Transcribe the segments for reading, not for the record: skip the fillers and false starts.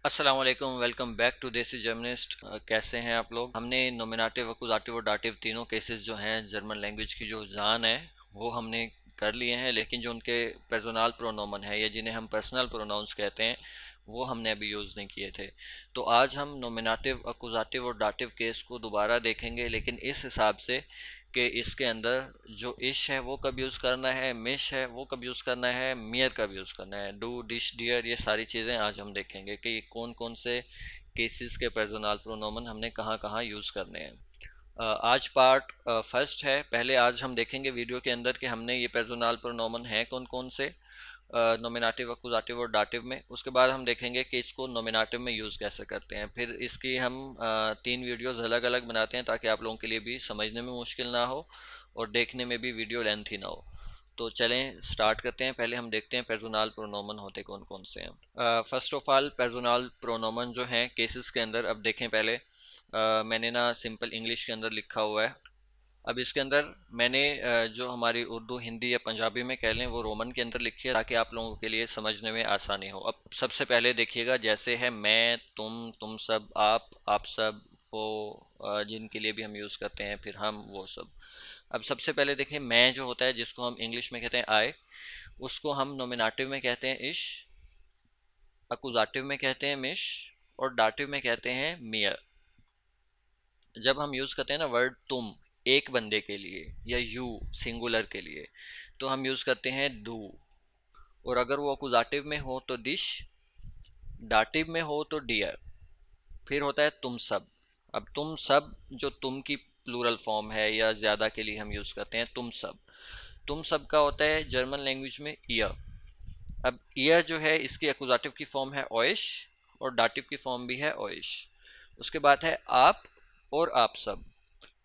अस्सलाम वालेकुम, welcome back to देसी जर्मनिस्ट। कैसे हैं आप लोग। हमने नोमिनेटिव, अकुजाटिव और डाटिव तीनों केसेस जो हैं जर्मन लैंग्वेज की जो जान है वो हमने कर लिए हैं, लेकिन जो उनके पर्सनल प्रोनोमन है या जिन्हें हम पर्सनल प्रोनाउंस कहते हैं वो हमने अभी यूज़ नहीं किए थे। तो आज हम नोमिनेटिव, अकुजाटिव और डाटिव केस को दोबारा देखेंगे, लेकिन इस हिसाब से कि इसके अंदर जो इश है वो कब यूज़ करना है, मिश है वो कब यूज़ करना है, मियर कब यूज़ करना है, डू, डिश, डियर, ये सारी चीज़ें आज हम देखेंगे कि कौन कौन से केसेस के पर्सनल प्रोनोमन हमने कहाँ कहाँ यूज़ करने हैं। आज पार्ट फर्स्ट है। पहले आज हम देखेंगे वीडियो के अंदर कि हमने ये पर्सनल प्रोनोमन हैं कौन कौन से नोमिनेटिव, अकुजाटिव और डाटिव में। उसके बाद हम देखेंगे कि इसको नोमिनेटिव में यूज़ कैसे करते हैं। फिर इसकी हम 3 वीडियोज़ अलग अलग बनाते हैं ताकि आप लोगों के लिए भी समझने में मुश्किल ना हो और देखने में भी वीडियो लेंथी ना हो। तो चलें स्टार्ट करते हैं। पहले हम देखते हैं पर्सनल प्रोनोमन होते कौन कौन से हैं। फर्स्ट ऑफ ऑल पर्सनल प्रोनोमन जो हैं केसेस के अंदर, अब देखें पहले मैंने ना सिंपल इंग्लिश के अंदर लिखा हुआ है। अब इसके अंदर मैंने जो हमारी उर्दू, हिंदी या पंजाबी में कह लें वो रोमन के अंदर लिखी है ताकि आप लोगों के लिए समझने में आसानी हो। अब सबसे पहले देखिएगा, जैसे है मैं, तुम सब, आप सब, वो जिनके लिए भी हम यूज़ करते हैं, फिर हम, वो सब। अब सबसे पहले देखें, मैं जो होता है जिसको हम इंग्लिश में कहते हैं आई, उसको हम नोमिनेटिव में कहते हैं इश, अकुजाटिव में कहते हैं मिश और डाटिव में कहते हैं मियर। जब हम यूज़ करते हैं ना वर्ड तुम एक बंदे के लिए या यू सिंगुलर के लिए, तो हम यूज़ करते हैं डू। और अगर वो अकुजाटिव में हो तो डिश, डाटिव में हो तो डियर। फिर होता है तुम सब। अब तुम सब जो तुम की प्लूरल फॉर्म है या ज़्यादा के लिए हम यूज़ करते हैं तुम सब। तुम सब का होता है जर्मन लैंग्वेज में ईयर। अब ईयर जो है इसकी अकुजाटिव की फॉर्म है ऑयश और डाटिव की फॉर्म भी है ऑयश। उसके बाद है आप और आप सब।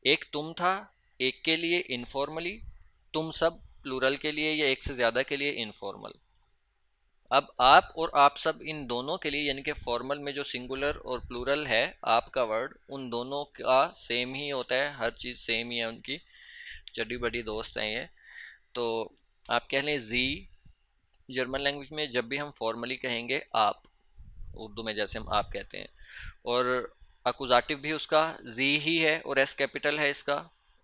एक तुम था एक के लिए इनफॉर्मली, तुम सब प्लूरल के लिए या एक से ज़्यादा के लिए इनफॉर्मल। अब आप और आप सब इन दोनों के लिए, यानी कि फॉर्मल में जो सिंगुलर और प्लूरल है आपका वर्ड, उन दोनों का सेम ही होता है, हर चीज़ सेम ही है उनकी। चड्डी बड़ी दोस्त हैं ये। तो आप कह लें जी। जर्मन लैंग्वेज में जब भी हम फॉर्मली कहेंगे आप, उर्दू में जैसे हम आप कहते हैं, और अकुजाटिव भी उसका जी ही है और एस कैपिटल है इसका।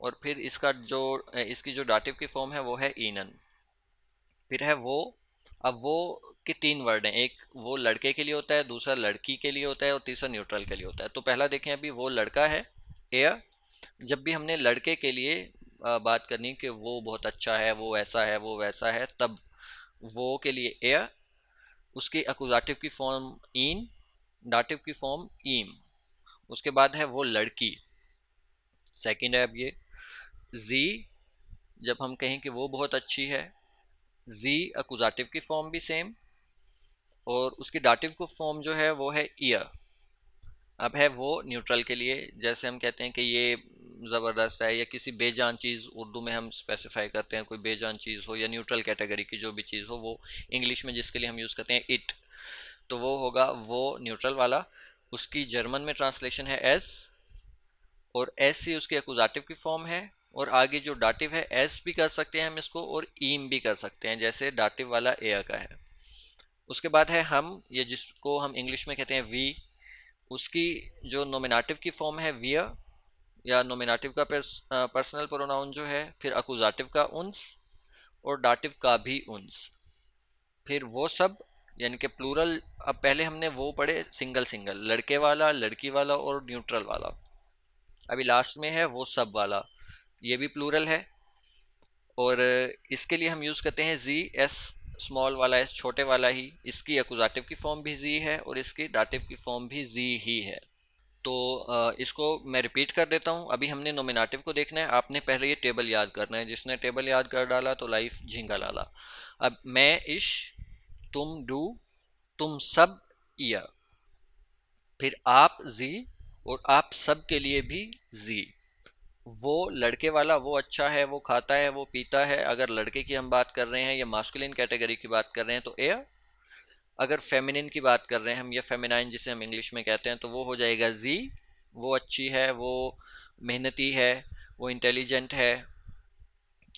और फिर इसका जो इसकी जो डाटिव की फॉर्म है वो है ईनन। फिर है वो। अब वो के 3 वर्ड हैं, एक वो लड़के के लिए होता है, दूसरा लड़की के लिए होता है और तीसरा न्यूट्रल के लिए होता है। तो पहला देखें, अभी वो लड़का है एयर। जब भी हमने लड़के के लिए बात करनी कि वो बहुत अच्छा है, वो ऐसा है, वो वैसा है, तब वो के लिए एयर, उसकी अकुजाटिव की फॉर्म इन, डाटिव की फॉर्म ईम। उसके बाद है वो लड़की, सेकंड है अब ये जी। जब हम कहें कि वो बहुत अच्छी है, जी अकुजाटिव की फॉर्म भी सेम और उसकी डाटिव को फॉर्म जो है वो है ईयर। अब है वो न्यूट्रल के लिए, जैसे हम कहते हैं कि ये ज़बरदस्त है, या किसी बेजान चीज़ उर्दू में हम स्पेसिफाई करते हैं, कोई बेजान चीज़ हो या न्यूट्रल कैटेगरी की जो भी चीज़ हो, वो इंग्लिश में जिसके लिए हम यूज़ करते हैं इट, तो वो होगा वो न्यूट्रल वाला। उसकी जर्मन में ट्रांसलेशन है एस, और एस ही उसकी अकुजाटिव की फॉर्म है। और आगे जो डाटिव है एस भी कर सकते हैं हम इसको और ईम भी कर सकते हैं, जैसे डाटिव वाला एयर का है। उसके बाद है हम, ये जिसको हम इंग्लिश में कहते हैं वी, उसकी जो नोमिनेटिव की फॉर्म है वियर, या नोमिनेटिव का पर्सनल प्रोनाउन जो है, फिर अकुजाटिव का उन्स और डाटिव का भी उन्स। फिर वो सब, यानी कि प्लूरल। अब पहले हमने वो पढ़े सिंगल सिंगल, लड़के वाला, लड़की वाला और न्यूट्रल वाला। अभी लास्ट में है वो सब वाला, ये भी प्लूरल है। और इसके लिए हम यूज़ करते हैं जी एस, स्मॉल वाला एस, छोटे वाला ही। इसकी अकुजाटिव की फॉर्म भी जी है और इसकी डाटिव की फॉर्म भी जी ही है। तो इसको मैं रिपीट कर देता हूँ। अभी हमने नोमिनेटिव को देखना है, आपने पहले ये टेबल याद करना है। जिसने टेबल याद कर डाला तो लाइफ झींगा लाला। अब मैं इश, तुम डू, तुम सब ईयर, फिर आप जी और आप सब के लिए भी जी। वो लड़के वाला वो अच्छा है, वो खाता है, वो पीता है, अगर लड़के की हम बात कर रहे हैं या मास्कुलिन कैटेगरी की बात कर रहे हैं तो एयर। अगर फेमिनिन की बात कर रहे हैं हम, या फेमिनाइन जिसे हम इंग्लिश में कहते हैं, तो वो हो जाएगा जी। वो अच्छी है, वो मेहनती है, वो इंटेलिजेंट है,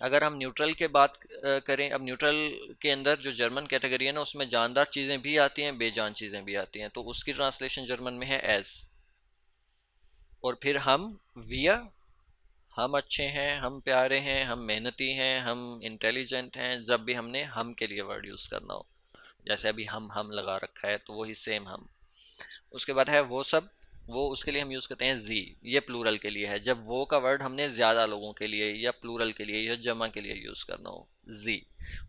अगर हम न्यूट्रल के बात करें, अब न्यूट्रल के अंदर जो जर्मन कैटेगरी है ना, उसमें जानदार चीज़ें भी आती हैं, बेजान चीज़ें भी आती हैं, तो उसकी ट्रांसलेशन जर्मन में है एज। और फिर हम, विया, हम अच्छे हैं, हम प्यारे हैं, हम मेहनती हैं, हम इंटेलिजेंट हैं, जब भी हमने हम के लिए वर्ड यूज़ करना हो। जैसे अभी हम लगा रखा है तो वही सेम हम। उसके बाद है वो सब, वो उसके लिए हम यूज़ करते हैं जी, ये प्लूरल के लिए है, जब वो का वर्ड हमने ज़्यादा लोगों के लिए या प्लूरल के लिए या जमा के लिए यूज़ करना हो, जी।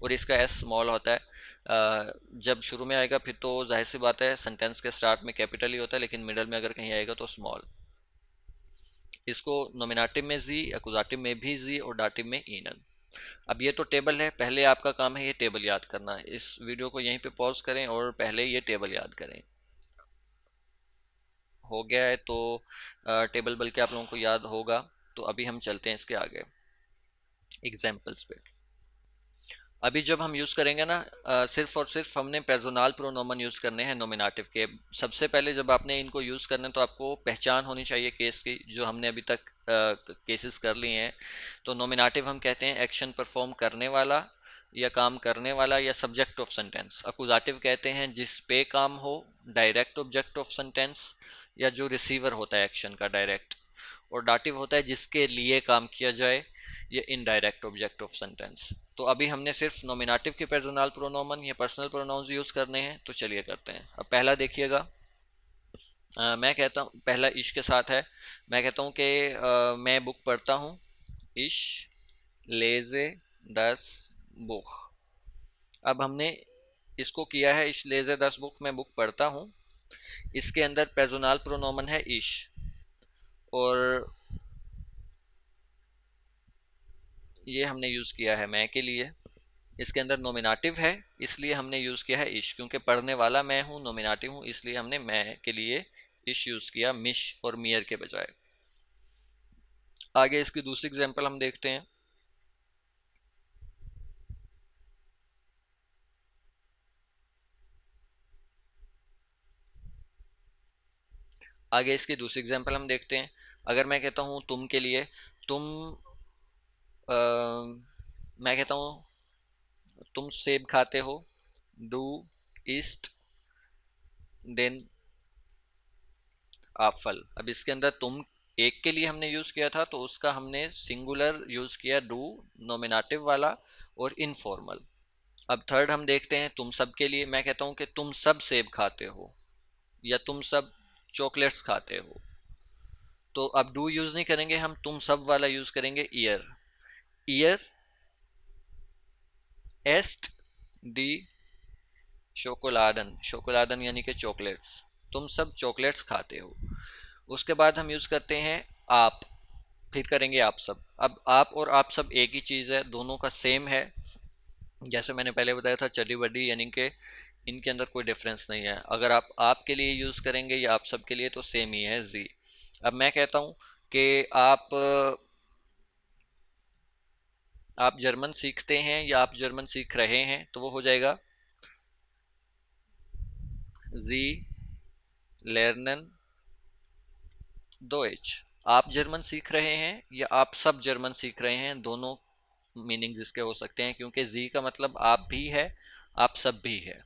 और इसका एस स्मॉल होता है। जब शुरू में आएगा फिर तो जाहिर सी बात है सेंटेंस के स्टार्ट में कैपिटल ही होता है, लेकिन मिडल में अगर कहीं आएगा तो स्मॉल। इसको नोमिनेटिव में जी, एक्यूजेटिव में भी जी और डाटिव में ईनन। अब ये तो टेबल है, पहले आपका काम है ये टेबल याद करना। इस वीडियो को यहीं पे पॉज करें और पहले ये टेबल याद करें। हो गया है तो टेबल बल्कि आप लोगों को याद होगा। तो अभी हम चलते हैं इसके आगे एग्जाम्पल्स पे। अभी जब हम यूज़ करेंगे ना, सिर्फ और सिर्फ हमने पर्सोनल प्रोनोमन यूज़ करने हैं नोमिनेटिव के। सबसे पहले जब आपने इनको यूज़ करने तो आपको पहचान होनी चाहिए केस की, जो हमने अभी तक केसेस कर लिए हैं। तो नोमिनेटिव हम कहते हैं एक्शन परफॉर्म करने वाला या काम करने वाला या सब्जेक्ट ऑफ सेंटेंस। अकुजाटिव कहते हैं जिस पे काम हो, डायरेक्ट ऑब्जेक्ट ऑफ सेंटेंस, या जो रिसीवर होता है एक्शन का डायरेक्ट। और डाटिव होता है जिसके लिए काम किया जाए, ये इनडायरेक्ट ऑब्जेक्ट ऑफ सेंटेंस। तो अभी हमने सिर्फ नोमिनेटिव के पर्सनल प्रोनोमन या पर्सनल प्रोनाउंस यूज़ करने हैं, तो चलिए करते हैं। अब पहला देखिएगा, मैं कहता हूँ, पहला इश के साथ है। मैं कहता हूँ कि मैं बुक पढ़ता हूँ, इश लेजे दस बुक। अब हमने इसको किया है, इश लेजे दस बुक, मैं बुक पढ़ता हूँ। इसके अंदर पर्सनल प्रोनोमन है इश, और ये हमने यूज़ किया है मैं के लिए। इसके अंदर नोमिनेटिव है, इसलिए हमने यूज़ किया है इश, क्योंकि पढ़ने वाला मैं हूँ, नोमिनेटिव हूँ, इसलिए हमने मैं के लिए इश यूज़ किया, मिश और मियर के बजाय। आगे इसकी दूसरी एग्जांपल हम देखते हैं। आगे इसकी दूसरी एग्जांपल हम देखते हैं। अगर मैं कहता हूँ तुम के लिए, तुम, मैं कहता हूँ तुम सेब खाते हो, डू ईस्ट देन एप्पल। अब इसके अंदर तुम एक के लिए हमने यूज़ किया था, तो उसका हमने सिंगुलर यूज़ किया डू, नोमिनेटिव वाला और इनफॉर्मल। अब थर्ड हम देखते हैं तुम सब के लिए। मैं कहता हूँ कि तुम सब सेब खाते हो या तुम सब चॉकलेट्स खाते हो, तो अब डू यूज़ नहीं करेंगे, हम तुम सब वाला यूज़ करेंगे, ईयर। ईयर एस्ट डी शोकोलाडन, शोकोलाडन यानी कि चॉकलेट्स, तुम सब चॉकलेट्स खाते हो। उसके बाद हम यूज़ करते हैं आप, फिर करेंगे आप सब। अब आप और आप सब एक ही चीज़ है, दोनों का सेम है। जैसे मैंने पहले बताया था चड्डी बड्डी, यानी कि इनके अंदर कोई डिफरेंस नहीं है। अगर आप आपके लिए यूज़ करेंगे या आप सब के लिए, तो सेम ही है जी। अब मैं कहता हूँ कि आप जर्मन सीखते हैं या आप जर्मन सीख रहे हैं, तो वो हो जाएगा जी लर्नन डोइच। आप जर्मन सीख रहे हैं या आप सब जर्मन सीख रहे हैं, दोनों मीनिंग्स इसके हो सकते हैं, क्योंकि जी का मतलब आप भी है, आप सब भी है।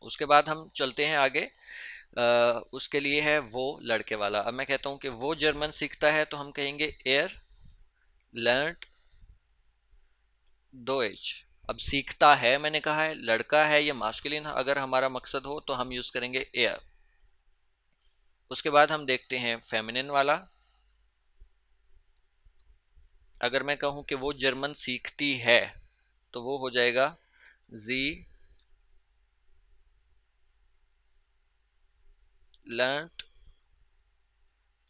उसके बाद हम चलते हैं आगे। उसके लिए है वो लड़के वाला। अब मैं कहता हूँ कि वो जर्मन सीखता है, तो हम कहेंगे एयर लर्नड डोइच। अब सीखता है मैंने कहा है, लड़का है या मास्कुलिन अगर हमारा मकसद हो, तो हम यूज़ करेंगे एयर। उसके बाद हम देखते हैं फेमिनिन वाला। अगर मैं कहूँ कि वो जर्मन सीखती है, तो वो हो जाएगा जी लर्नड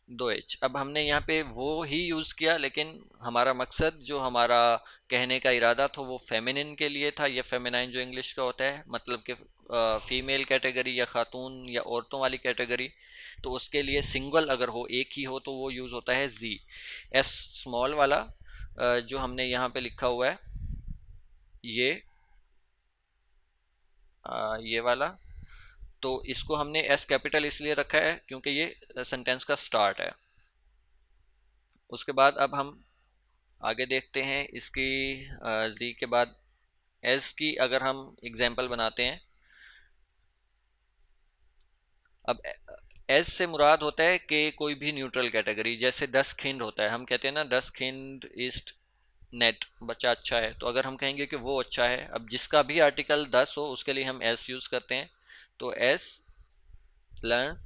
डोइच। अब हमने यहाँ पे वो ही यूज़ किया, लेकिन हमारा मकसद, जो हमारा कहने का इरादा था, वो फेमिनिन के लिए था, या फेमिनाइन जो इंग्लिश का होता है, मतलब कि फीमेल कैटेगरी या खातून या औरतों वाली कैटेगरी। तो उसके लिए सिंगल अगर हो, एक ही हो, तो वो यूज़ होता है जी, एस स्मॉल वाला, जो हमने यहाँ पे लिखा हुआ है, ये ये वाला। तो इसको हमने एस कैपिटल इसलिए रखा है क्योंकि ये सेंटेंस का स्टार्ट है। उसके बाद अब हम आगे देखते हैं इसकी जी के बाद एस की अगर हम एग्जाम्पल बनाते हैं। अब एस से मुराद होता है कि कोई भी न्यूट्रल कैटेगरी, जैसे 10 खिंड होता है, हम कहते हैं ना 10 खिंड ईस्ट नेट, बच्चा अच्छा है, तो अगर हम कहेंगे कि वो अच्छा है, अब जिसका भी आर्टिकल 10 हो उसके लिए हम एस यूज करते हैं। तो एस लर्न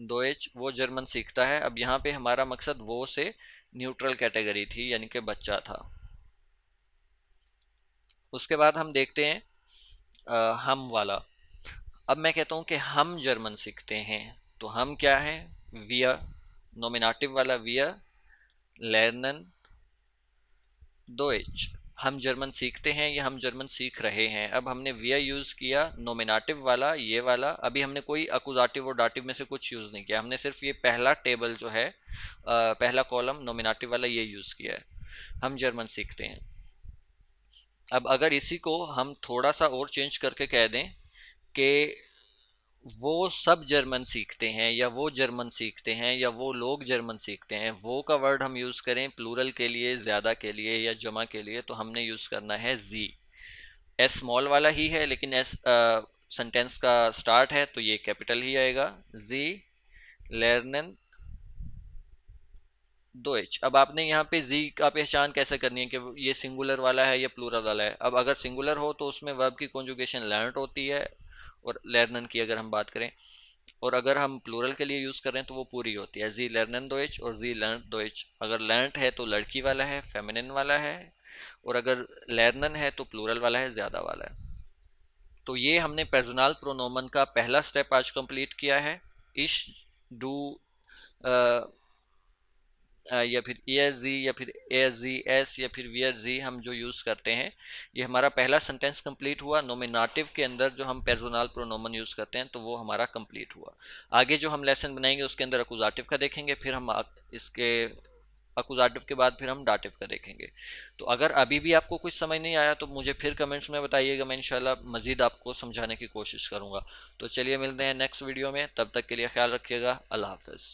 2H वो जर्मन सीखता है। अब यहाँ पे हमारा मकसद वो से न्यूट्रल कैटेगरी थी, यानी कि बच्चा था। उसके बाद हम देखते हैं हम वाला। अब मैं कहता हूँ कि हम जर्मन सीखते हैं, तो हम क्या है, वियर, नोमिनेटिव वाला वियर लर्नन 2H। हम जर्मन सीखते हैं या हम जर्मन सीख रहे हैं। अब हमने वियर यूज़ किया, नोमिनेटिव वाला ये वाला, अभी हमने कोई अकुजाटिव और डाटिव में से कुछ यूज़ नहीं किया, हमने सिर्फ ये पहला टेबल जो है पहला कॉलम नोमिनेटिव वाला ये यूज़ किया है। हम जर्मन सीखते हैं। अब अगर इसी को हम थोड़ा सा और चेंज करके कह दें कि वो सब जर्मन सीखते हैं, या वो जर्मन सीखते हैं, या वो लोग जर्मन सीखते हैं, वो का वर्ड हम यूज़ करें प्लूरल के लिए, ज़्यादा के लिए या जमा के लिए, तो हमने यूज़ करना है जी। एस स्मॉल वाला ही है, लेकिन एस सेंटेंस का स्टार्ट है तो ये कैपिटल ही आएगा। जी लर्नन 2H। अब आपने यहाँ पे जी का पहचान कैसे करनी है कि ये सिंगुलर वाला है या प्लूरल वाला है। अब अगर सिंगुलर हो तो उसमें वर्ब की कॉन्जुगेशन लर्नड होती है, और लर्नन की अगर हम बात करें, और अगर हम प्लूरल के लिए यूज़ कर रहे हैं तो वो पूरी होती है, जी लर्नन 2H और जी लर्न 2H। अगर लर्नड है तो लड़की वाला है, फेमिनिन वाला है, और अगर लर्नन है तो प्लूरल वाला है, ज़्यादा वाला है। तो ये हमने पर्सनल प्रोनोमन का पहला स्टेप आज कंप्लीट किया है। इश, डू, या फिर ई एस जी, या फिर ए एस जी एस, या फिर वी एस जी हम जो यूज़ करते हैं। ये हमारा पहला सेंटेंस कंप्लीट हुआ। नोमिनेटिव के अंदर जो हम पर्सनल प्रोनोमन यूज़ करते हैं तो वो हमारा कंप्लीट हुआ। आगे जो हम लेसन बनाएंगे उसके अंदर अकुजाटिव का देखेंगे, फिर हम इसके अकुजाटिव के बाद फिर हम डाटिव का देखेंगे। तो अगर अभी भी आपको कुछ समझ नहीं आया तो मुझे फिर कमेंट्स में बताइएगा, मैं इंशाल्लाह मज़ीद आपको समझाने की कोशिश करूँगा। तो चलिए मिलते हैं नेक्स्ट वीडियो में, तब तक के लिए ख्याल रखिएगा। अल्लाह हाफ़िज़।